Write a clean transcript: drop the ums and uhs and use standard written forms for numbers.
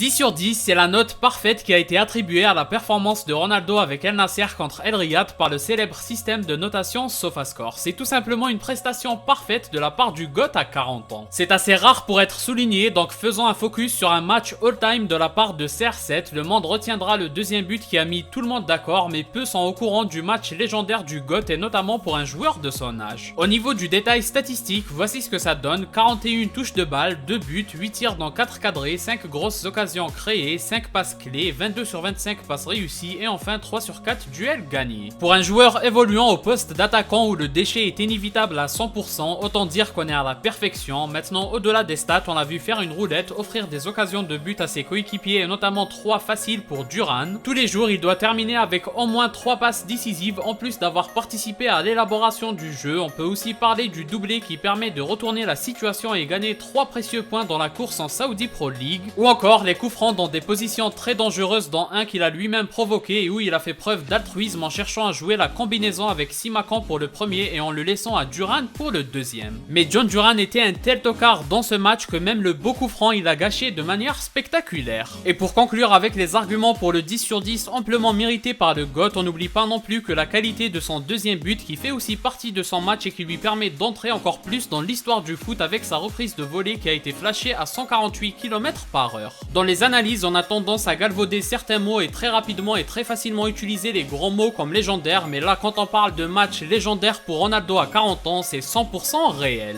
10 sur 10, c'est la note parfaite qui a été attribuée à la performance de Ronaldo avec El Nasser contre El Riyad par le célèbre système de notation SofaScore. C'est tout simplement une prestation parfaite de la part du GOAT à 40 ans. C'est assez rare pour être souligné, donc faisons un focus sur un match all-time de la part de CR7. Le monde retiendra le deuxième but qui a mis tout le monde d'accord, mais peu sont au courant du match légendaire du GOAT et notamment pour un joueur de son âge. Au niveau du détail statistique, voici ce que ça donne: 41 touches de balle, 2 buts, 8 tirs dans 4 cadrés, 5 grosses occasions créées, 5 passes clés, 22 sur 25 passes réussies et enfin 3 sur 4 duels gagnés. Pour un joueur évoluant au poste d'attaquant où le déchet est inévitable à 100%, autant dire qu'on est à la perfection. Maintenant, au-delà des stats, on l'a vu faire une roulette, offrir des occasions de but à ses coéquipiers et notamment 3 faciles pour Duran. Tous les jours, il doit terminer avec au moins 3 passes décisives en plus d'avoir participé à l'élaboration du jeu. On peut aussi parler du doublé qui permet de retourner la situation et gagner 3 précieux points dans la course en Saudi Pro League. Ou encore les coups francs dans des positions très dangereuses, dont un qu'il a lui-même provoqué et où il a fait preuve d'altruisme en cherchant à jouer la combinaison avec Simakan pour le premier et en le laissant à Duran pour le deuxième. Mais John Duran était un tel tocard dans ce match que même le beau coup franc il a gâché de manière spectaculaire. Et pour conclure avec les arguments pour le 10 sur 10 amplement mérité par le GOAT, on n'oublie pas non plus que la qualité de son deuxième but qui fait aussi partie de son match et qui lui permet d'entrer encore plus dans l'histoire du foot avec sa reprise de volée qui a été flashée à 148 km/h. Dans les analyses, on a tendance à galvauder certains mots et très rapidement et très facilement utiliser les gros mots comme légendaire, mais là quand on parle de match légendaire pour Ronaldo à 40 ans, c'est 100% réel.